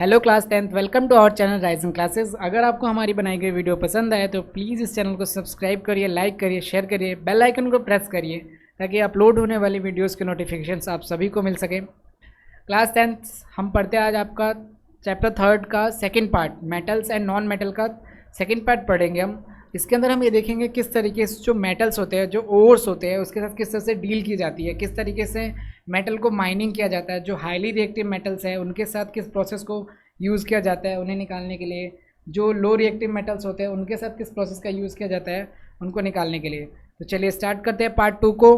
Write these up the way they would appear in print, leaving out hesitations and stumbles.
Hello class 10th, welcome to our channel rising classes. अगर आपको हमारी बनाई गई वीडियो पसंद आए तो प्लीज़ इस चैनल को सब्सक्राइब करिए, लाइक करिए, शेयर करिए, बेल आइकन को प्रेस करिए ताकि अपलोड होने वाली वीडियोस के नोटिफिकेशंस आप सभी को मिल सके। क्लास 10th हम पढ़ते हैं आज आपका चैप्टर 3 का second part, metals and non metal का सेकंड पार्ट पढ़ेंगे हम। इसके अंदर हम ये देखेंगे किस तरीके से जो मेटल्स होते हैं, जो ओर्स होते हैं, उसके साथ किस तरह से डील की जाती है, किस तरीके से मेटल को माइनिंग किया जाता है, जो हाईली रिएक्टिव मेटल्स है उनके साथ किस प्रोसेस को यूज़ किया जाता है उन्हें निकालने के लिए, जो लो रिएक्टिव मेटल्स होते हैं उनके साथ किस प्रोसेस का यूज़ किया जाता है उनको निकालने के लिए। तो चलिए स्टार्ट करते हैं पार्ट 2 को।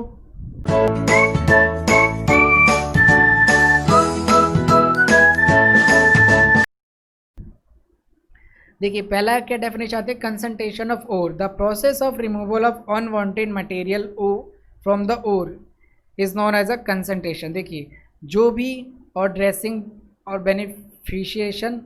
देखिए पहला क्या डेफिनेशन आते हैं, concentration of ore, the process of removal of unwanted material ओ from the ore is known as a concentration. देखिए जो भी और ड्रेसिंग और बेनिफिशिएशन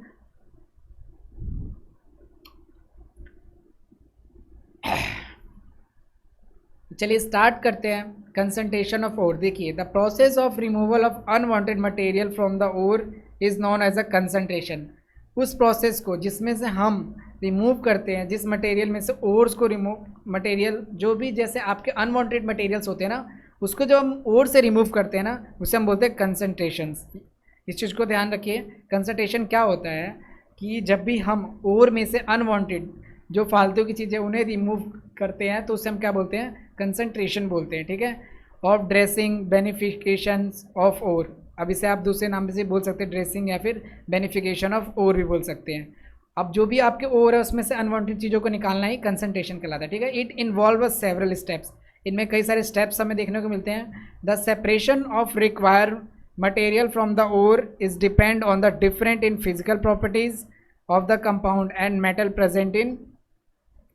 चलिए स्टार्ट करते हैं। कंसंट्रेशन ऑफ ओर, देखिए the process of removal of unwanted material from the ore is known as a concentration. उस प्रोसेस को जिसमें से हम रिमूव करते हैं, जिस मटेरियल में से ओर्स को रिमूव, मटेरियल जो भी जैसे आपके अनवांटेड मटेरियल्स होते हैं ना, उसको जब हम ओर से रिमूव करते हैं ना उसे हम बोलते हैं कंसंट्रेशंस। इस चीज़ को ध्यान रखिए। कंसंट्रेशन क्या होता है कि जब भी हम ओर में से अनवांटेड जो फालतू की चीज़ें उन्हें रिमूव करते हैं तो उसे हम क्या बोलते हैं, कंसंट्रेशन बोलते हैं। ठीक है। ऑफ ड्रेसिंग बेनिफिकेशंस ऑफ ओर, अब इसे आप दूसरे नाम से बोल सकते हैं, ड्रेसिंग या फिर बेनिफिकेशन ऑफ ओर भी बोल सकते हैं। अब जो भी आपके ओर है उसमें से अनवांटेड चीज़ों को निकालना ही कंसंट्रेशन कहलाता है। ठीक है। इट इन्वॉल्व सेवरल स्टेप्स, इनमें कई सारे स्टेप्स हमें देखने को मिलते हैं। The separation of require material from the ore is depend on the different in physical properties of the compound and metal present in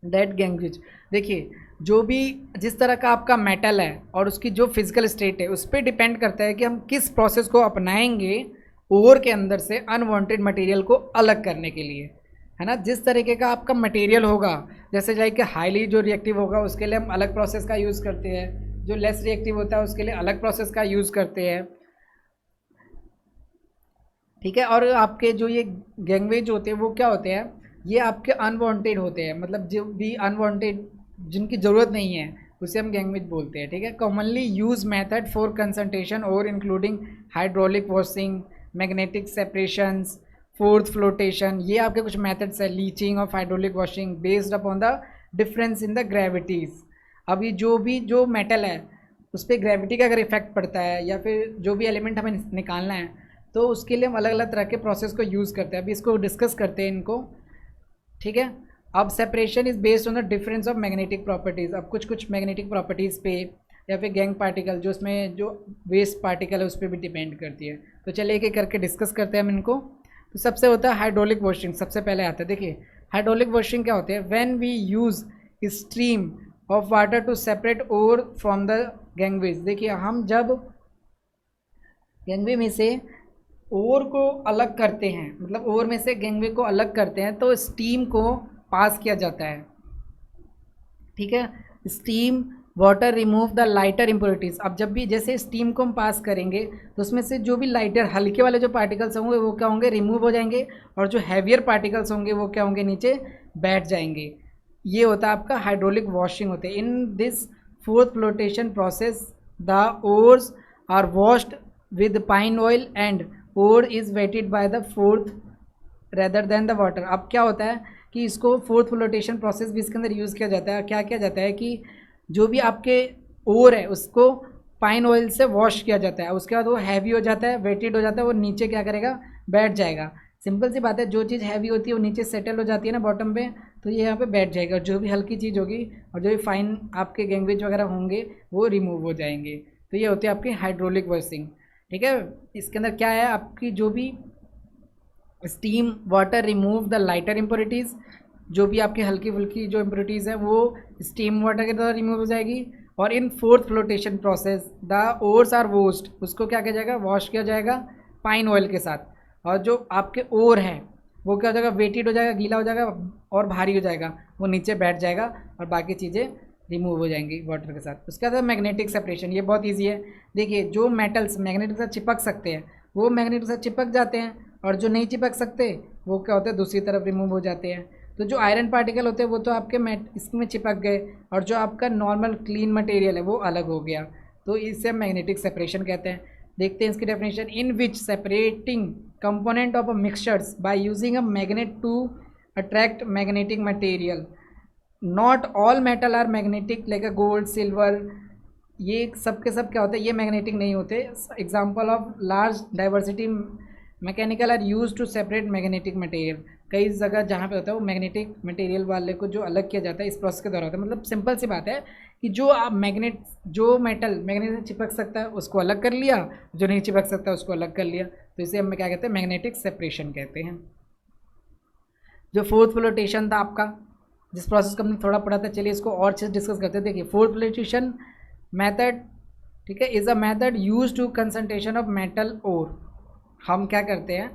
that gangue. देखिए जो भी जिस तरह का आपका मेटल है और उसकी जो फिजिकल स्टेट है उस पर डिपेंड करता है कि हम किस प्रोसेस को अपनाएंगे ओर के अंदर से अनवांटेड मटेरियल को अलग करने के लिए, है ना। जिस तरीके का आपका मटेरियल होगा, जैसे जाए कि हाईली जो रिएक्टिव होगा उसके लिए हम अलग प्रोसेस का यूज़ करते हैं, जो लेस रिएक्टिव होता है उसके लिए अलग प्रोसेस का यूज़ करते हैं। ठीक है। और आपके जो ये गैंग्वेज होते हैं वो क्या होते हैं, ये आपके अनवांटेड होते हैं, मतलब जो भी अनवांटेड जिनकी ज़रूरत नहीं है उसे हम गैंग्वेज बोलते हैं। ठीक है। Commonly use method for concentration और including hydraulic washing, magnetic separations, froth flotation, ये आपके कुछ मेथड्स है। Leaching of hydraulic washing based upon the difference in the gravities. अभी जो भी जो मेटल है उस पर ग्रेविटी का अगर इफेक्ट पड़ता है या फिर जो भी एलिमेंट हमें निकालना है तो उसके लिए हम अलग अलग तरह के प्रोसेस को यूज़ करते हैं। अभी इसको डिस्कस करते हैं इनको। ठीक है। अब separation is based on the difference of magnetic properties. अब कुछ मैग्नेटिक प्रॉपर्टीज़ पे या फिर गैंग पार्टिकल जो उसमें जो वेस्ट पार्टिकल है उस पर भी डिपेंड करती है। तो चलिए एक एक करके डिस्कस करते हैं हम इनको। तो सबसे होता है हाइड्रोलिक वॉशिंग, सबसे पहले आता है। देखिए हाइड्रोलिक वॉशिंग क्या होते हैं, when we use stream of water to separate ore from the gangue. देखिए हम जब गैंगवे में से ओर को अलग करते हैं, मतलब ओर में से गैंगवे को अलग करते हैं तो स्टीम को पास किया जाता है। ठीक है। Steam water remove the lighter impurities. अब जब भी जैसे स्टीम को हम पास करेंगे तो उसमें से जो भी लाइटर हल्के वाले जो पार्टिकल्स होंगे वो क्या होंगे, रिमूव हो जाएंगे, और जो हैवियर पार्टिकल्स होंगे वो क्या होंगे, नीचे बैठ जाएंगे। ये होता है आपका हाइड्रोलिक वॉशिंग होते हैं। In this froth flotation process the ores are washed with pine oil and ore is wetted by the froth rather than the water. अब क्या होता है कि इसको फोर्थ फ्लोटेशन प्रोसेस भी इसके अंदर यूज़ किया जाता है। क्या किया जाता है कि जो भी आपके ओर है उसको पाइन ऑयल से वॉश किया जाता है, उसके बाद वो हैवी हो जाता है, वेटेड हो जाता है, वो नीचे क्या करेगा, बैठ जाएगा। सिंपल सी बात है, जो चीज़ हैवी होती है वो नीचे सेटल हो जाती है ना बॉटम पे, तो ये यहाँ पे बैठ जाएगा। जो भी हल्की चीज़ होगी और जो भी फाइन आपके गैंगवेज वगैरह होंगे वो रिमूव हो जाएंगे। तो ये होती है आपकी हाइड्रोलिक वॉशिंग। ठीक है। इसके अंदर क्या है, आपकी जो भी steam water remove the lighter impurities, जो भी आपकी हल्की फुल्की जो इम्प्योरिटीज़ है वो स्टीम वाटर के द्वारा रिमूव हो जाएगी। और in froth flotation process the ores are washed, उसको क्या किया जाएगा, वॉश किया जाएगा पाइन ऑयल के साथ। और जो आपके ओर है वो क्या हो जाएगा, वेटेड हो जाएगा, गीला हो जाएगा और भारी हो जाएगा, वो नीचे बैठ जाएगा और बाकी चीज़ें रिमूव हो जाएंगी वाटर के साथ। उसके बाद मैग्नेटिक सेपरेशन, ये बहुत ईजी है। देखिए जो मेटल्स मैग्नेट के साथ चिपक सकते हैं वो मैग्नेट के साथ चिपक जाते हैं, और जो नहीं चिपक सकते वो क्या होता है, दूसरी तरफ रिमूव हो जाते हैं। तो जो आयरन पार्टिकल होते हैं वो तो आपके इसमें चिपक गए, और जो आपका नॉर्मल क्लीन मटेरियल है वो अलग हो गया। तो इसे हम मैग्नेटिक सेपरेशन कहते हैं। देखते हैं इसकी definition. In which separating component of a mixtures by using a magnet to attract magnetic material. Not all metal are magnetic like a gold silver. ये सब के सब क्या होता है, ये मैग्नेटिक नहीं होते। Example of large diversity mechanical are use to separate magnetic material. कई जगह जहाँ पे होता है वो मैग्नेटिक मटेरियल वाले को जो अलग किया जाता है इस प्रोसेस के द्वारा होता है। मतलब सिंपल सी बात है कि जो आप जो मेटल मैग्नेट से चिपक सकता है उसको अलग कर लिया, जो नहीं चिपक सकता उसको अलग कर लिया। तो इसे हम क्या कहते हैं, मैग्नेटिक सेपरेशन कहते हैं। जो फोर्थ फ्लोटेशन था आपका, जिस प्रोसेस को हमने थोड़ा पढ़ा था, चलिए इसको और चीज़ डिस्कस करते हैं। देखिए फोर्थ फ्लोटेशन मेथड, ठीक है, is a method use to concentration of metal ore. हम क्या करते हैं,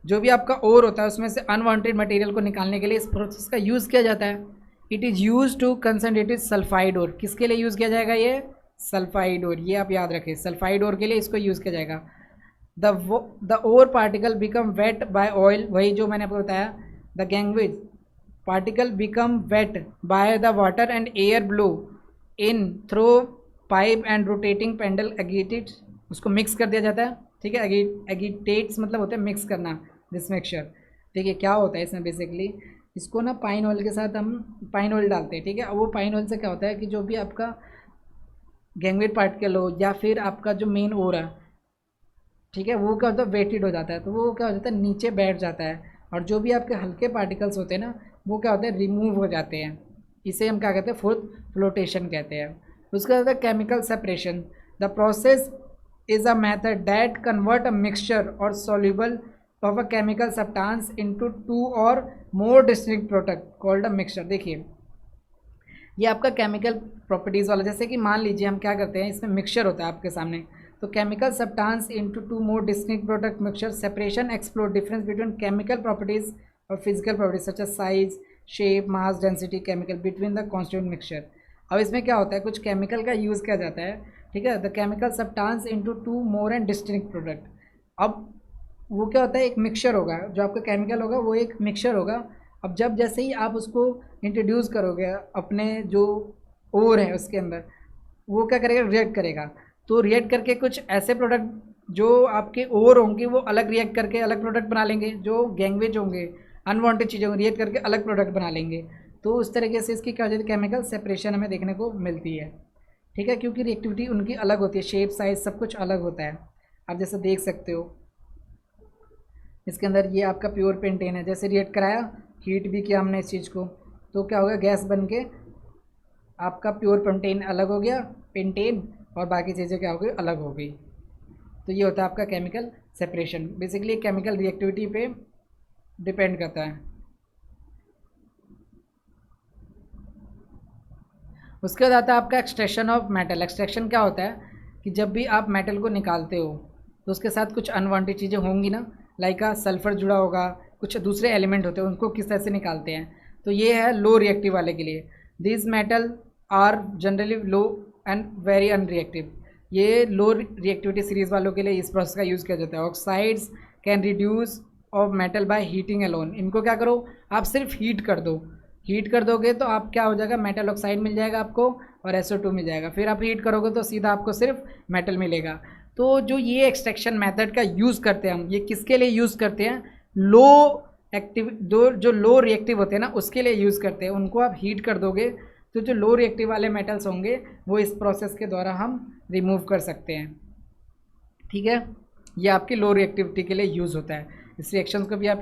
जो भी आपका ओर होता है उसमें से अनवांटेड मटेरियल को निकालने के लिए इस प्रोसेस का यूज़ किया जाता है। It is use to concentrated sulphide ore. किसके लिए यूज़ किया जाएगा, ये सल्फाइड ओर, ये आप याद रखें, सल्फाइड ओर के लिए इसको यूज़ किया जाएगा। The ore particle become wet by oil, वही जो मैंने आपको बताया। The gangue particle become wet by the water and air blow in through pipe and rotating paddle agitate, उसको मिक्स कर दिया जाता है। ठीक है, एगिटेट्स मतलब होता है मिक्स करना, दिस मिक्सचर। देखिए क्या होता है इसमें बेसिकली, इसको ना पाइन ऑयल के साथ हम पाइन ऑयल डालते हैं। ठीक है, वो पाइन ऑयल से क्या होता है कि जो भी आपका गैंगवेट पार्टिकल हो या फिर आपका जो मेन ओर है, ठीक है, वो क्या होता है, वेटेड हो जाता है। तो वो क्या हो जाता है, नीचे बैठ जाता है, और जो भी आपके हल्के पार्टिकल्स होते हैं ना वो क्या होते हैं, रिमूव हो जाते हैं। इसे हम क्या कहते हैं, फोर्थ फ्लोटेशन कहते हैं। उसका होता है chemical separation. The process is a method that convert a mixture or soluble of a chemical substance into two or more distinct product called a mixture। देखिए ये आपका केमिकल प्रॉपर्टीज़ वाला, जैसे कि मान लीजिए हम क्या करते हैं, इसमें मिक्सचर होता है आपके सामने, तो chemical substance into two more distinct product mixture separation explore difference between chemical properties और physical properties such as size shape mass density chemical between the constituent mixture. अब इसमें क्या होता है, कुछ केमिकल का यूज़ किया जाता है। ठीक है, the chemical substance into two more and distinct product. अब वो क्या होता है, एक मिक्सचर होगा, जो आपका केमिकल होगा वो एक मिक्सचर होगा। अब जब जैसे ही आप उसको इंट्रोड्यूस करोगे अपने जो ओर है उसके अंदर, वो क्या करेगा, रिएक्ट करेगा। तो रिएक्ट करके कुछ ऐसे प्रोडक्ट जो आपके ओर होंगे वो अलग रिएक्ट करके अलग प्रोडक्ट बना लेंगे, जो गैंगवेज होंगे अनवांटेड चीज़ें होंगी रिएक्ट करके अलग प्रोडक्ट बना लेंगे। तो उस तरीके से इसकी क्या हो जाती है, केमिकल सेपरेशन हमें देखने को मिलती है। ठीक है, क्योंकि रिएक्टिविटी उनकी अलग होती है, शेप साइज सब कुछ अलग होता है। आप जैसे देख सकते हो इसके अंदर ये आपका प्योर पेंटेन है, जैसे रिएक्ट कराया, हीट भी किया हमने इस चीज़ को, तो क्या होगा, गैस बन के आपका प्योर पेंटेन अलग हो गया, पेंटेन, और बाकी चीज़ें क्या हो गई, अलग हो गई। तो ये होता है आपका chemical separation. Basically chemical reactivity पे डिपेंड करता है। उसके बाद आता है आपका एक्सट्रैक्शन ऑफ मेटल। एक्सट्रैक्शन क्या होता है कि जब भी आप मेटल को निकालते हो तो उसके साथ कुछ अनवांटेड चीज़ें होंगी ना, लाइक सल्फ़र जुड़ा होगा, कुछ दूसरे एलिमेंट होते हैं, उनको किस तरह से निकालते हैं। तो ये है लो रिएक्टिव वाले के लिए। This metal are generally low and very unreactive. ये लो रिएक्टिविटी सीरीज़ वालों के लिए इस प्रोसेस का यूज़ किया जाता है। Oxides can reduce of metal by heating alone. इनको क्या करो, आप सिर्फ हीट कर दो, हीट कर दोगे तो आप क्या हो जाएगा, मेटल ऑक्साइड मिल जाएगा आपको और SO2 मिल जाएगा। फिर आप हीट करोगे तो सीधा आपको सिर्फ मेटल मिलेगा। तो जो ये एक्सट्रैक्शन मेथड का यूज़ करते हैं हम, ये किसके लिए यूज़ करते हैं, लो एक्टिव जो लो रिएक्टिव होते हैं ना उसके लिए यूज़ करते हैं। उनको आप हीट कर दोगे तो जो लो रिएक्टिव वाले मेटल्स होंगे वो इस प्रोसेस के द्वारा हम रिमूव कर सकते हैं। ठीक है, ये आपकी लो रिएक्टिविटी के लिए यूज़ होता है। इस रिएक्शन को भी आप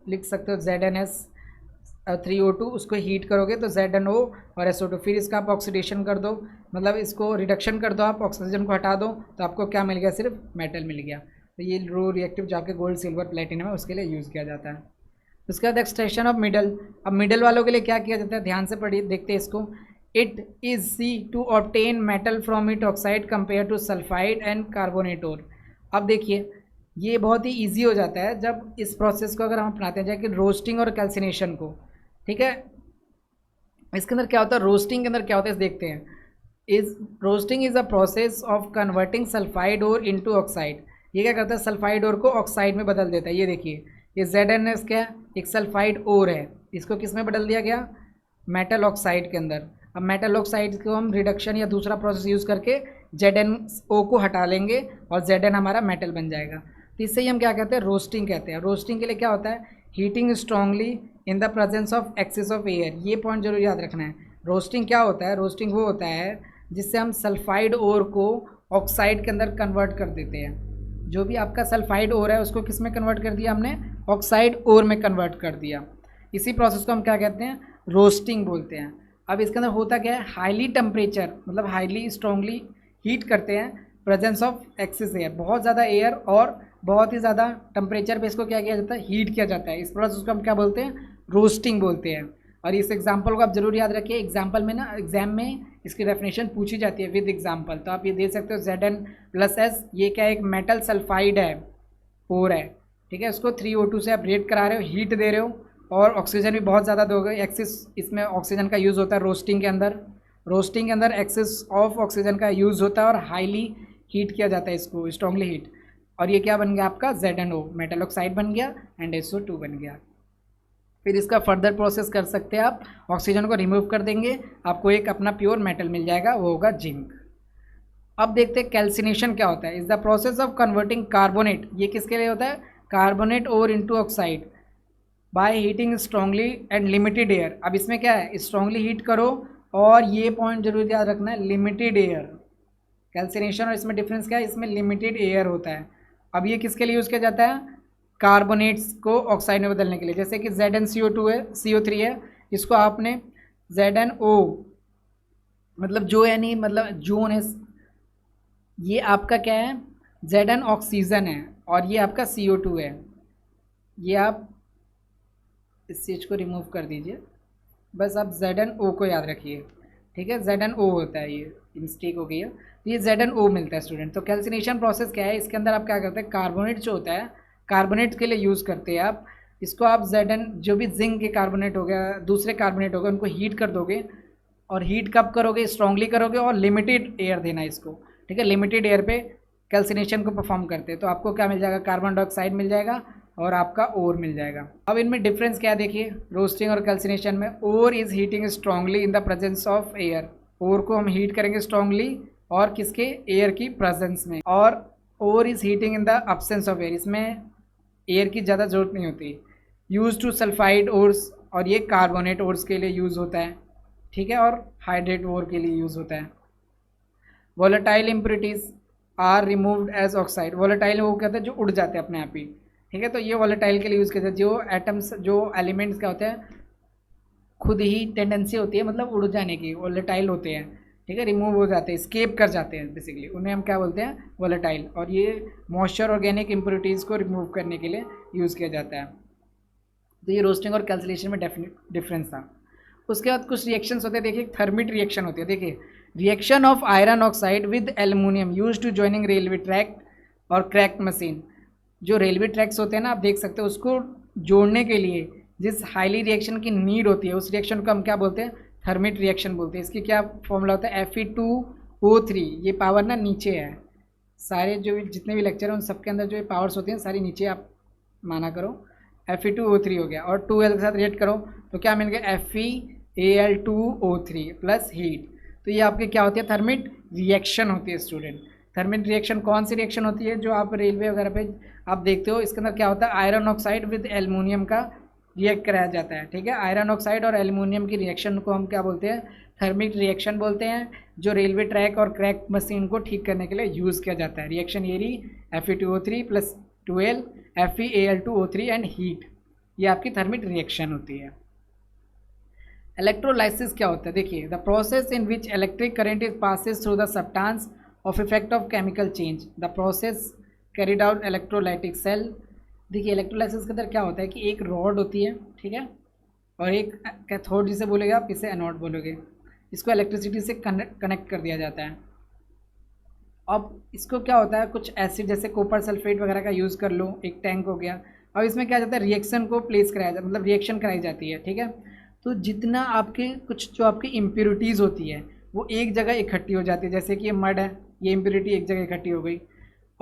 लिख सकते हो ZnS3O2, उसको हीट करोगे तो ZnO और SO2, फिर इसका आप ऑक्सीडेशन कर दो, मतलब इसको रिडक्शन कर दो, आप ऑक्सीजन को हटा दो तो आपको क्या मिल गया, सिर्फ मेटल मिल गया। तो ये लो रिएक्टिव जो आपके गोल्ड सिल्वर प्लेटिनम है उसके लिए यूज़ किया जाता है। उसके बाद एक्सट्रैक्शन ऑफ मिडल। अब मिडल वालों के लिए क्या किया जाता है, ध्यान से पढ़िए, देखते हैं इसको। It is see to obtain metal from it oxide compare to sulphide and carbonate ore. अब देखिए ये बहुत ही ईजी हो जाता है जब इस प्रोसेस को अगर हम अपनाते हैं, जैसे कि रोस्टिंग और कैल्सिनेशन को। ठीक है, इसके अंदर क्या होता है, रोस्टिंग के अंदर क्या होता है देखते हैं। Roasting is a process of converting sulphide ore into oxide. ये क्या करता है, सल्फाइड ओर को ऑक्साइड में बदल देता है। ये देखिए, ये ZnS क्या है, एक सल्फाइड ओर है, इसको किस में बदल दिया गया, मेटल ऑक्साइड के अंदर। अब मेटल ऑक्साइड को हम रिडक्शन या दूसरा प्रोसेस यूज़ करके ZnO को हटा लेंगे और Zn हमारा मेटल बन जाएगा। तो इससे ही हम क्या कहते हैं, रोस्टिंग कहते हैं। रोस्टिंग के लिए क्या होता है, heating strongly in the presence of excess of air. ये पॉइंट जरूर याद रखना है। रोस्टिंग क्या होता है, रोस्टिंग वो होता है जिससे हम सल्फाइड ओर को ऑक्साइड के अंदर कन्वर्ट कर देते हैं। जो भी आपका सल्फाइड ओर है उसको किस में कन्वर्ट कर दिया हमने, ऑक्साइड ओर में कन्वर्ट कर दिया। इसी प्रोसेस को हम क्या कहते हैं, रोस्टिंग बोलते हैं। अब इसके अंदर होता क्या है, हाईली टेम्परेचर मतलब हाईली स्ट्रांगली हीट करते हैं, प्रेजेंस ऑफ एक्सेस एयर, बहुत ज़्यादा एयर और बहुत ही ज़्यादा टेम्परेचर पे इसको क्या किया जाता है, हीट किया जाता है। इस प्रोसेस को हम क्या बोलते हैं, रोस्टिंग बोलते हैं। और इस एग्जाम्पल को आप जरूर याद रखिए, एग्जाम्पल में ना एग्जाम में इसकी डेफिनेशन पूछी जाती है विद एग्जाम्पल। तो आप ये दे सकते हो Zn+S, ये क्या एक मेटल सल्फाइड है, ओर है, ठीक है। उसको 3O2 से आप रेट करा रहे हो, हीट दे रहे हो और ऑक्सीजन भी बहुत ज़्यादा दोगे। एक्सेस इसमें ऑक्सीजन का यूज़ होता है रोस्टिंग के अंदर। रोस्टिंग के अंदर एक्सेस ऑफ ऑक्सीजन का यूज़ होता है और हाईली हीट किया जाता है इसको, स्ट्रांगली हीट। और ये क्या बन गया आपका, ZnO मेटल ऑक्साइड बन गया एंड SO2 बन गया। फिर इसका फर्दर प्रोसेस कर सकते हैं आप, ऑक्सीजन को रिमूव कर देंगे, आपको एक अपना प्योर मेटल मिल जाएगा, वो होगा जिंक। अब देखते हैं कैल्सिनेशन क्या होता है। Is the process of converting carbonate, ये किसके लिए होता है, carbonate ore into oxide by heating strongly and limited air. अब इसमें क्या है, स्ट्रांगली हीट करो और ये पॉइंट जरूर याद रखना है, लिमिटेड एयर। कैल्सिनेशन और इसमें डिफरेंस क्या है, इसमें लिमिटेड एयर होता है। अब ये किसके लिए यूज़ किया जाता है, कार्बोनेट्स को ऑक्साइड में बदलने के लिए। जैसे कि ZnCO2 है, CO3 है, इसको आपने ZnO मतलब जो यानी मतलब जोन है, ये आपका क्या है, Zn ऑक्सीजन है और ये आपका CO2 है। ये आप इस चीज़ को रिमूव कर दीजिए, बस आप ZnO को याद रखिए, ठीक है। ZnO होता है, ये मिस्टेक हो गई है, ये ZnO मिलता है स्टूडेंट। तो कैल्सिनेशन प्रोसेस क्या है, इसके अंदर आप क्या करते हैं, कार्बोनेट जो होता है, कार्बोनेट के लिए यूज़ करते हैं आप इसको। आप Zn जो भी जिंक के कार्बोनेट हो गया, दूसरे कार्बोनेट हो गए, उनको हीट कर दोगे। और हीट कब करोगे, स्ट्रांगली करोगे और लिमिटेड एयर देना इसको, ठीक है। लिमिटेड एयर पे कैल्सिनेशन को परफॉर्म करते हैं, तो आपको क्या मिल जाएगा, कार्बन डाइऑक्साइड मिल जाएगा और आपका ओर मिल जाएगा। अब इनमें डिफरेंस क्या है देखिए, रोस्टिंग और कैल्सिनेशन में। Ore is heating strongly in the presence of air, ore को हम हीट करेंगे स्ट्रांगली और किसके, एयर की प्रेजेंस में। और ore is heating in the absence of air, इसमें एयर की ज़्यादा ज़रूरत नहीं होती। यूज़ टू सल्फाइड ओर्स, और ये कार्बोनेट ओर्स के लिए यूज़ होता है, ठीक है, और हाइड्रेट ओर के लिए यूज़ होता है। Volatile impurities are removed as oxide, volatile वो कहते हैं जो उड़ जाते हैं अपने आप ही, ठीक है। तो ये वोलेटाइल के लिए यूज़ करते हैं, जो एटम्स जो एलिमेंट्स क्या होते हैं, खुद ही टेंडेंसी होती है मतलब उड़ जाने की, वोलेटाइल होते हैं, ठीक है, रिमूव हो जाते हैं, स्केप कर जाते हैं बेसिकली, उन्हें हम क्या बोलते हैं, वोलेटाइल। और ये मॉइस्चर ऑर्गेनिक इम्प्योरिटीज़ को रिमूव करने के लिए यूज़ किया जाता है। तो ये रोस्टिंग और कैल्सिनेशन में डिफरेंस था। उसके बाद कुछ रिएक्शंस होते हैं, देखिए थर्मिट रिएक्शन होती है। देखिए, reaction of iron oxide with aluminium use to joining railway track और क्रैक मशीन। जो रेलवे ट्रैक्स होते हैं ना, आप देख सकते हो, उसको जोड़ने के लिए जिस हाईली रिएक्शन की नीड होती है, उस रिएक्शन को हम क्या बोलते हैं, थर्मिट रिएक्शन बोलते हैं। इसकी क्या फॉर्मूला होता है, Fe2O3। ये पावर ना नीचे है, सारे जो जितने भी लेक्चर हैं उन सबके अंदर जो पावर्स होती हैं सारी नीचे आप माना करो। Fe2O3 हो गया और 2L के साथ रिएक्ट करो तो क्या मिल गया, FeAl2O3 प्लस हीट। तो ये आपके क्या होती है, थर्मिट रिएक्शन होती है स्टूडेंट। थर्मिट रिएक्शन कौन सी रिएक्शन होती है, जो आप रेलवे वगैरह पे आप देखते हो, इसके अंदर क्या होता है, आयरन ऑक्साइड विद एल्युमिनियम का रिएक्ट कराया जाता है, ठीक है। आयरन ऑक्साइड और एल्युमिनियम की रिएक्शन को हम क्या बोलते हैं, थर्मिक रिएक्शन बोलते हैं, जो रेलवे ट्रैक और क्रैक मशीन को ठीक करने के लिए यूज़ किया जाता है। रिएक्शन ये रही, Fe2O3 plus 2L FeAl2O3 and heat, ये आपकी थर्मिक रिएक्शन होती है। इलेक्ट्रोलाइसिस क्या होता है, देखिए, the process in which electric current is passes through the substance of effect of chemical change, the process carried out electrolytic cell. देखिए, electrolysis के अंदर क्या होता है कि एक रॉड होती है, ठीक है, और एक कैथोड जिसे बोलेगा आप, इसे एनोड बोलोगे। इसको इलेक्ट्रिसिटी से कनेक्ट कर दिया जाता है। अब इसको क्या होता है, कुछ एसिड जैसे कॉपर सल्फेट वगैरह का यूज़ कर लो, एक टैंक हो गया। अब इसमें क्या जाता है, रिएक्शन को प्लेस कराया जाता है, मतलब रिएक्शन कराई जाती है, ठीक है। तो जितना आपके कुछ जो आपकी इम्प्योरिटीज़ होती है वो एक जगह इकट्ठी हो जाती है, जैसे कि ये मड है, ये इम्प्योरिटी एक जगह इकट्ठी हो गई।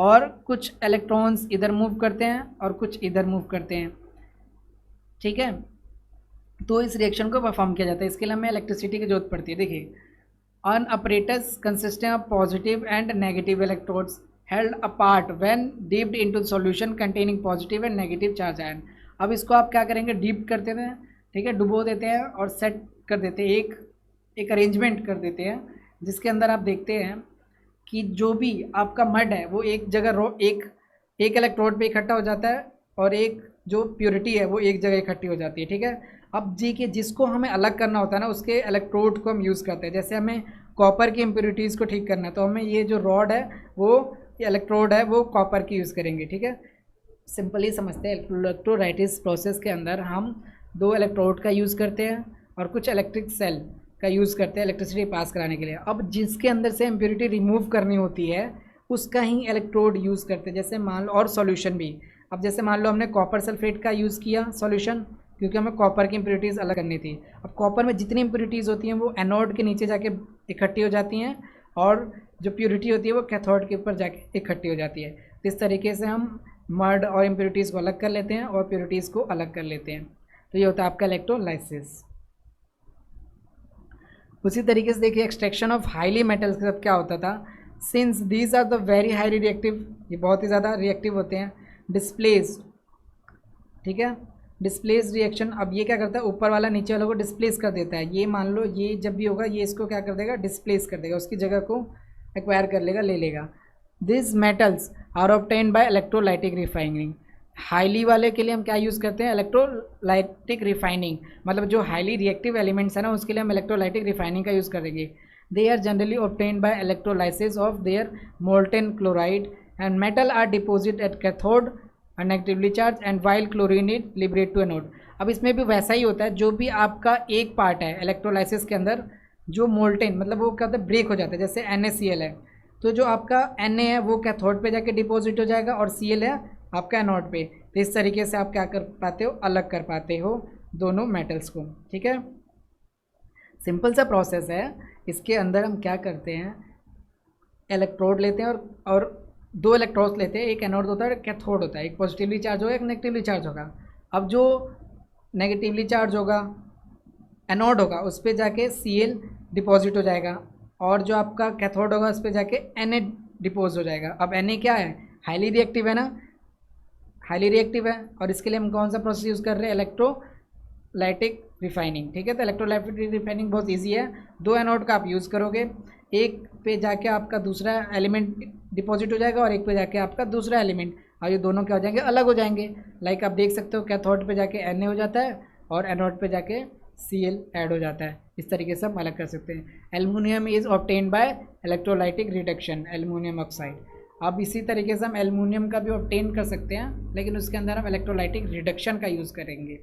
और कुछ इलेक्ट्रॉन्स इधर मूव करते हैं और कुछ इधर मूव करते हैं, ठीक है। तो इस रिएक्शन को परफॉर्म किया जाता है, इसके लिए हमें इलेक्ट्रिसिटी की जरूरत पड़ती है। देखिए, an apparatus consisting of positive and negative electrodes held apart when dipped into solution containing positive and negative charge ion। अब इसको आप क्या करेंगे, डीप कर देते हैं, ठीक है, डुबो देते हैं और सेट कर देते हैं, एक अरेंजमेंट कर देते हैं, जिसके अंदर आप देखते हैं कि जो भी आपका मड है वो एक जगह एक इलेक्ट्रोड पे इकट्ठा हो जाता है और एक जो प्योरिटी है वो एक जगह इकट्ठी हो जाती है, ठीक है। अब जी के जिसको हमें अलग करना होता है ना, उसके इलेक्ट्रोड को हम यूज़ करते हैं। जैसे हमें कॉपर की इम्प्योरिटीज़ को ठीक करना है तो हमें ये जो रॉड है वो इलेक्ट्रोड है वो कॉपर की यूज़ करेंगे, ठीक है। सिंपली समझते हैं, इलेक्ट्रोलाइटिस प्रोसेस के अंदर हम 2 इलेक्ट्रोड का यूज़ करते हैं और कुछ इलेक्ट्रिक सेल का यूज़ करते हैं इलेक्ट्रिसिटी पास कराने के लिए। अब जिसके अंदर से इम्प्योरिटी रिमूव करनी होती है उसका ही इलेक्ट्रोड यूज़ करते हैं। जैसे मान लो, और सॉल्यूशन भी, अब जैसे मान लो हमने कॉपर सल्फेट का यूज़ किया सॉल्यूशन, क्योंकि हमें कॉपर की इम्प्योरिटीज़ अलग करनी थी। अब कॉपर में जितनी इम्प्योरिटीज़ होती हैं वो एनोड के नीचे जाके इकट्ठी हो जाती हैं और जो प्योरिटी होती है वो कैथोड के ऊपर जाके इकट्ठी हो जाती है। तो इस तरीके से हम मड और इम्प्योरिटीज़ को अलग कर लेते हैं और प्योरिटीज़ को अलग कर लेते हैं। तो ये होता है आपका इलेक्ट्रोलाइसिस। उसी तरीके से देखिए, एक्सट्रैक्शन ऑफ हाईली मेटल्स के साथ क्या होता था, since these are the very highly reactive, ये बहुत ही ज़्यादा रिएक्टिव होते हैं, डिस्प्लेस, ठीक है, डिस्प्लेस रिएक्शन। अब ये क्या करता है, ऊपर वाला नीचे वाले को डिस्प्लेस कर देता है। ये मान लो ये जब भी होगा ये इसको क्या कर देगा, डिस्प्लेस कर देगा, उसकी जगह को एक्वायर कर लेगा, ले लेगा। This metals are obtained by electrolytic refining. Highly वाले के लिए हम क्या यूज़ करते हैं, इलेक्ट्रोलाइटिक रिफाइनिंग, मतलब जो हाईली रिएक्टिव एलिमेंट्स है ना उसके लिए हम इलेक्ट्रोलाइटिक रिफाइनिंग का यूज़ करेंगे। They are generally obtained by electrolysis of their molten chloride and metal are deposit at cathode negatively charge and while chlorine it liberate to anode. अब इसमें भी वैसा ही होता है, जो भी आपका एक पार्ट है इलेक्ट्रोलाइसिस के अंदर जो मोल्टेन, मतलब वो क्या होता है, ब्रेक हो जाता है। जैसे NaCl है तो जो आपका Na है वो कैथोड पे जाके डिपॉजिट हो जाएगा और Cl है आपका एनोड पे। तो इस तरीके से आप क्या कर पाते हो, अलग कर पाते हो दोनों मेटल्स को, ठीक है। सिंपल सा प्रोसेस है। इसके अंदर हम क्या करते हैं, इलेक्ट्रोड लेते हैं और 2 इलेक्ट्रोड्स लेते हैं, एक एनोड होता है एक कैथोड होता है, एक पॉजिटिवली चार्ज होगा एक नेगेटिवली चार्ज होगा। अब जो नेगेटिवली चार्ज होगा एनोड होगा उस पर जाके Cl डिपॉजिट हो जाएगा और जो आपका कैथोड होगा उस पर जाके Na डिपोज हो जाएगा। अब Na क्या है, हाईली रिएक्टिव है ना, हाईली रिएक्टिव है, और इसके लिए हम कौन सा प्रोसेस यूज़ कर रहे हैं, इलेक्ट्रोलाइटिक रिफाइनिंग, ठीक है। तो इलेक्ट्रोलाइटिक रिफाइनिंग बहुत ईजी है। 2 एनोड का आप यूज़ करोगे, एक पे जाके आपका दूसरा एलिमेंट डिपॉजिट हो जाएगा और एक पे जाके आपका दूसरा एलिमेंट, और ये दोनों क्या हो जाएंगे, अलग हो जाएंगे। लाइक आप देख सकते हो कैथोड पे जाके Na हो जाता है और एनोड पे जाके Cl ऐड हो जाता है। इस तरीके से हम अलग कर सकते हैं। Aluminium is obtained by electrolytic reduction, aluminium oxide. अब इसी तरीके से हम एल्युमिनियम का भी ऑब्टेन कर सकते हैं, लेकिन उसके अंदर हम इलेक्ट्रोलाइटिक रिडक्शन का यूज़ करेंगे।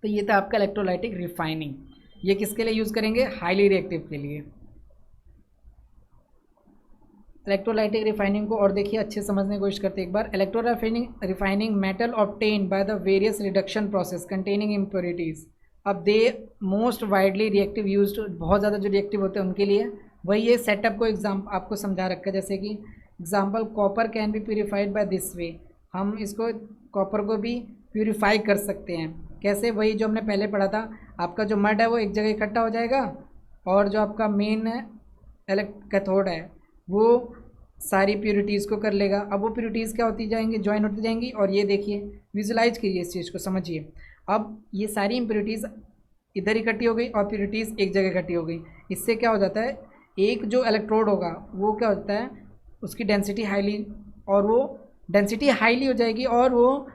तो ये था आपका इलेक्ट्रोलाइटिक रिफाइनिंग। ये किसके लिए यूज़ करेंगे, हाईली रिएक्टिव के लिए। इलेक्ट्रोलाइटिक रिफाइनिंग को और देखिए अच्छे समझने की कोशिश करते हैं एक बार। Refining metal obtain by the various reduction process containing impurities. अब they most widely reactive used, बहुत ज़्यादा जो रिएक्टिव होते हैं उनके लिए। वही ये सेटअप को आपको समझा रखा है, जैसे कि example copper can be purified by this way. हम इसको कॉपर को भी प्यूरिफाई कर सकते हैं। कैसे, वही जो हमने पहले पढ़ा था, आपका जो मड है वो एक जगह इकट्ठा हो जाएगा और जो आपका मेन है कैथोड है वो सारी प्यूरिटीज़ को कर लेगा। अब वो प्यूरिटीज़ क्या होती जाएंगी, ज्वाइन होती जाएंगी। और ये देखिए, विजुलाइज कीजिए इस चीज़ को, समझिए। अब ये सारी इम्प्योरिटीज़ इधर इकट्ठी हो गई और प्यूरिटीज़ एक जगह इकट्ठी हो गई। इससे क्या हो जाता है, एक जो इलेक्ट्रोड होगा वो क्या होता है, उसकी डेंसिटी हाईली, और वो डेंसिटी हाईली हो जाएगी और वो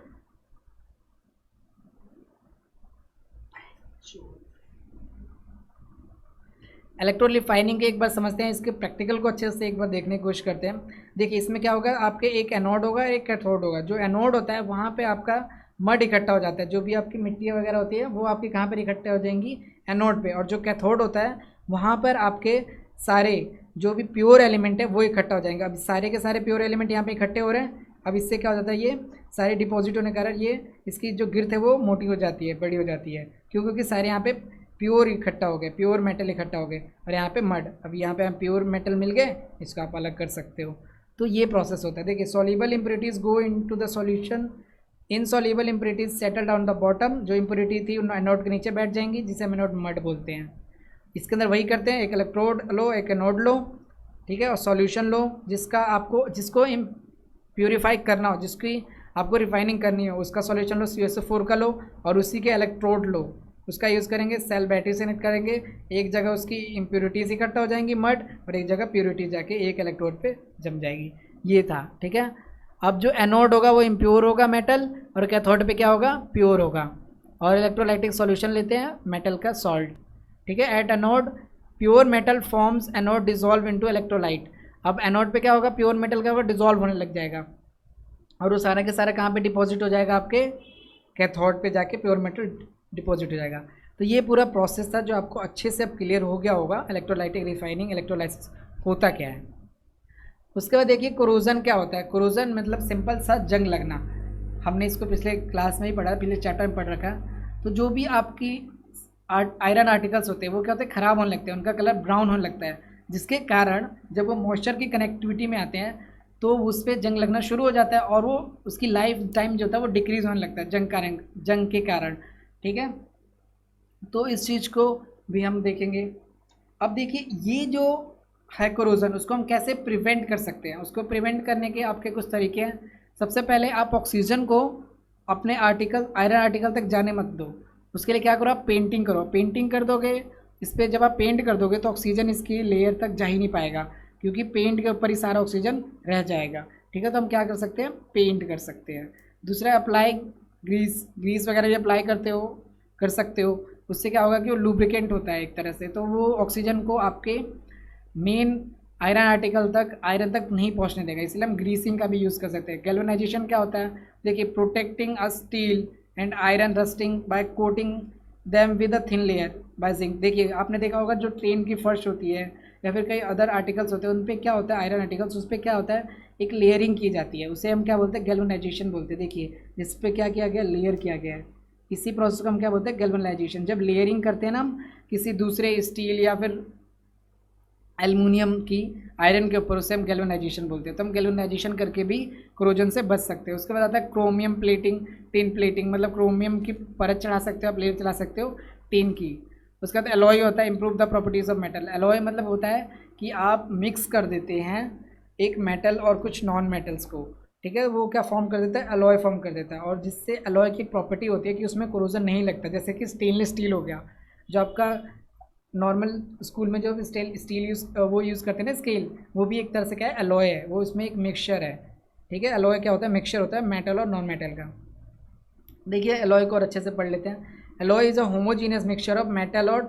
इलेक्ट्रोलिफाइनिंग के एक बार समझते हैं, इसके प्रैक्टिकल को अच्छे से एक बार देखने की कोशिश करते हैं। देखिए इसमें क्या होगा, आपके एक एनोड होगा एक कैथोड होगा। जो एनोड होता है वहाँ पे आपका मड इकट्ठा हो जाता है, जो भी आपकी मिट्टी वगैरह होती है वो आपकी कहाँ पर इकट्ठे हो जाएंगी, एनोड पे। और जो कैथोड होता है वहाँ पर आपके सारे जो भी प्योर एलिमेंट है वो इकट्ठा हो जाएंगे। अब सारे के सारे प्योर एलिमेंट यहाँ पे इकट्ठे हो रहे हैं। अब इससे क्या हो जाता है, ये सारे डिपॉजिट होने के कारण ये इसकी जो गिर्थ है वो मोटी हो जाती है, बड़ी हो जाती है, क्योंकि सारे यहाँ पे प्योर इकट्ठा हो गए, प्योर मेटल इकट्ठा हो गए। और यहाँ पे मड, अब यहाँ पे हम प्योर मेटल मिल गए, इसको आप अलग कर सकते हो। तो ये प्रोसेस होता है। देखिए soluble impurities go into the solution, insoluble impurities settle down the bottom, जो इम्प्योरिटी थी उन एनोड के नीचे बैठ जाएंगी, जिसे हम एनोड मड बोलते हैं। इसके अंदर वही करते हैं, एक इलेक्ट्रोड लो, एक एनोड लो, ठीक है, और सॉल्यूशन लो जिसको प्यूरीफाई करना हो, जिसकी आपको रिफाइनिंग करनी हो, उसका सॉल्यूशन लो CuSO4 का लो, और उसी के इलेक्ट्रोड लो, उसका यूज़ करेंगे, सेल बैटरी से कनेक्ट करेंगे, एक जगह उसकी इम्प्योरिटीज़ इकट्ठा हो जाएंगी मड, और एक जगह प्योरिटी जाके एक इलेक्ट्रोड पे जम जाएगी। ये था, ठीक है। अब जो एनोड होगा वो इम्प्योर होगा मेटल, और कैथोड पे क्या होगा, प्योर होगा, और इलेक्ट्रोलाइटिक सॉल्यूशन लेते हैं मेटल का सॉल्ट, ठीक है। At anode pure metal forms anode dissolve into electrolyte. अब एनोड पे क्या होगा, प्योर मेटल का होगा, डिजॉल्व होने लग जाएगा, और वो सारा के सारा कहाँ पे डिपॉजिट हो जाएगा, आपके कैथोड पे जाके प्योर मेटल डिपॉजिट हो जाएगा। तो ये पूरा प्रोसेस था जो आपको अच्छे से अब क्लियर हो गया होगा, इलेक्ट्रोलाइटिक रिफाइनिंग, इलेक्ट्रोलाइसिस होता क्या है। उसके बाद देखिए कोरोजन क्या होता है। कोरोजन मतलब सिंपल सा जंग लगना, हमने इसको पिछले क्लास में ही पढ़ा, पिछले चैप्टर में पढ़ रखा है। तो जो भी आपकी आयरन आर्टिकल्स होते हैं वो क्या होते हैं, ख़राब होने लगते हैं, उनका कलर ब्राउन होने लगता है, जिसके कारण जब वो मॉइस्चर की कनेक्टिविटी में आते हैं तो उस पर जंग लगना शुरू हो जाता है, और वो उसकी लाइफ टाइम जो होता है वो डिक्रीज़ होने लगता है जंग के कारण, ठीक है। तो इस चीज़ को भी हम देखेंगे। अब देखिए ये जो है कोरोजन, उसको हम कैसे प्रिवेंट कर सकते हैं। उसको प्रिवेंट करने के आपके कुछ तरीके हैं। सबसे पहले आप ऑक्सीजन को अपने आयरन आर्टिकल तक जाने मत दो। उसके लिए क्या करो, आप पेंटिंग करो। पेंटिंग कर दोगे इस पर, जब आप पेंट कर दोगे तो ऑक्सीजन इसकी लेयर तक जा ही नहीं पाएगा, क्योंकि पेंट के ऊपर ही सारा ऑक्सीजन रह जाएगा, ठीक है। तो हम क्या कर सकते हैं, पेंट कर सकते हैं। दूसरा अप्लाई ग्रीस वगैरह भी अप्लाई कर सकते हो। उससे क्या होगा कि वो लुब्रिकेंट होता है एक तरह से, तो वो ऑक्सीजन को आपके मेन आयरन तक नहीं पहुंचने देगा, इसलिए हम ग्रीसिंग का भी यूज़ कर सकते हैं। गैल्वेनाइजेशन क्या होता है, देखिए protecting a steel and iron rusting by coating them with a thin layer by zinc. देखिए आपने देखा होगा जो ट्रेन की फर्श होती है या फिर कई अदर आर्टिकल्स होते हैं, उन पर क्या होता है, आयरन आर्टिकल्स, उस पर क्या होता है, एक लेयरिंग की जाती है, उसे हम क्या बोलते हैं, गैल्वेनाइजेशन बोलते हैं। देखिए जिस पे क्या किया गया, लेयर किया गया है, इसी प्रोसेस को हम क्या बोलते हैं, गैल्वेनाइजेशन। जब लेयरिंग करते हैं ना हम किसी दूसरे स्टील या फिर एल्युमिनियम की आयरन के ऊपर, उसे हम गैल्वेनाइजेशन बोलते हैं। तो हम गैल्वेनाइजेशन करके भी कोरोजन से बच सकते हैं। उसके बाद आता है क्रोमियम प्लेटिंग, टिन प्लेटिंग, मतलब क्रोमियम की परत चढ़ा सकते हो आप, लेयर चढ़ा सकते हो टिन की। उसके बाद एलॉय होता है, improve the properties of metal. Alloy मतलब होता है कि आप मिक्स कर देते हैं एक मेटल और कुछ नॉन मेटल्स को, ठीक है, वो क्या फॉर्म कर देता है, एलॉय फॉर्म कर देता है, और जिससे एलॉय की प्रॉपर्टी होती है कि उसमें कोरोजन नहीं लगता। जैसे कि स्टेनलेस स्टील हो गया, जो आपका नॉर्मल स्कूल में जो स्टील यूज़ करते हैं ना, स्केल, वो भी एक तरह से क्या है, एलॉय है, वो इसमें एक मिक्सचर है, ठीक है। एलॉय क्या होता है, मिक्सचर होता है मेटल और नॉन मेटल का। देखिए एलॉय को और अच्छे से पढ़ लेते हैं। Alloy is a homogeneous mixture of metal और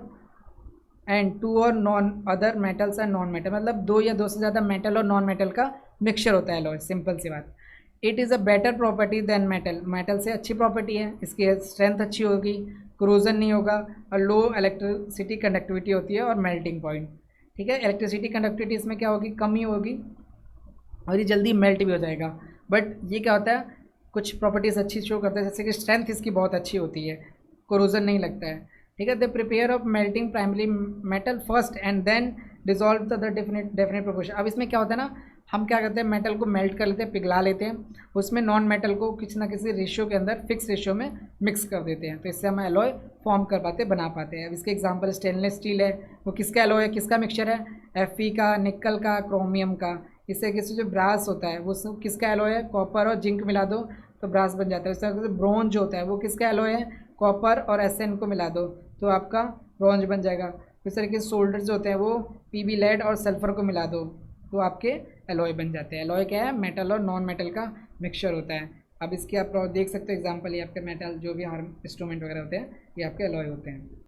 एंड टू और none other metals and non metal, मतलब दो या दो से ज़्यादा मेटल और नॉन मेटल का मिक्सचर होता है एलॉय, सिंपल सी बात। It is a better property than metal, metal से अच्छी प्रॉपर्टी है, इसकी स्ट्रेंथ अच्छी होगी, क्रोजन नहीं होगा, और लो इलेक्ट्रिसिटी कंडक्टिविटी होती है, और मेल्टिंग पॉइंट, ठीक है। इलेक्ट्रिसिटी कंडक्टिविटी इसमें क्या होगी, कम ही होगी, और ये जल्दी मेल्ट भी हो जाएगा। बट ये क्या होता है, कुछ प्रॉपर्टीज़ अच्छी शो करता है, जैसे कि स्ट्रेंथ इसकी बहुत अच्छी होती है, कोरोजन नहीं लगता है, ठीक है। The prepare of melting primary metal first and then dissolve the definite proportion. अब इसमें क्या होता है ना, हम क्या करते हैं, मेटल को मेल्ट कर लेते हैं, पिघला लेते हैं, उसमें नॉन मेटल को किसी ना किसी रेशियो के अंदर, फिक्स रेशियो में मिक्स कर देते हैं, तो इससे हम एलॉय फॉर्म कर पाते, बना पाते हैं। अब इसके एग्जांपल स्टेनलेस स्टील है, वो किसका एलॉय है, किसका मिक्सचर है, Fe का, निकल का, क्रोमियम का। इससे किसी जो ब्रास होता है वो किसका एलॉय है, कॉपर और जिंक मिला दो तो ब्रास बन जाता है। इस तरह से ब्रोंज होता है वो किसका एलॉय है, कॉपर और Sn को मिला दो तो आपका ब्रोंज बन जाएगा। इस तरीके से सोल्डर्स होते हैं वो पीबी लेड और सल्फर को मिला दो तो आपके एलॉय बन जाते हैं। एलॉय क्या है, मेटल और नॉन मेटल का मिक्सचर होता है। अब इसके आप देख सकते हो एग्जांपल, ये आपके मेटल जो भी हार्म इंस्ट्रूमेंट वगैरह होते हैं ये आपके एलॉय होते हैं।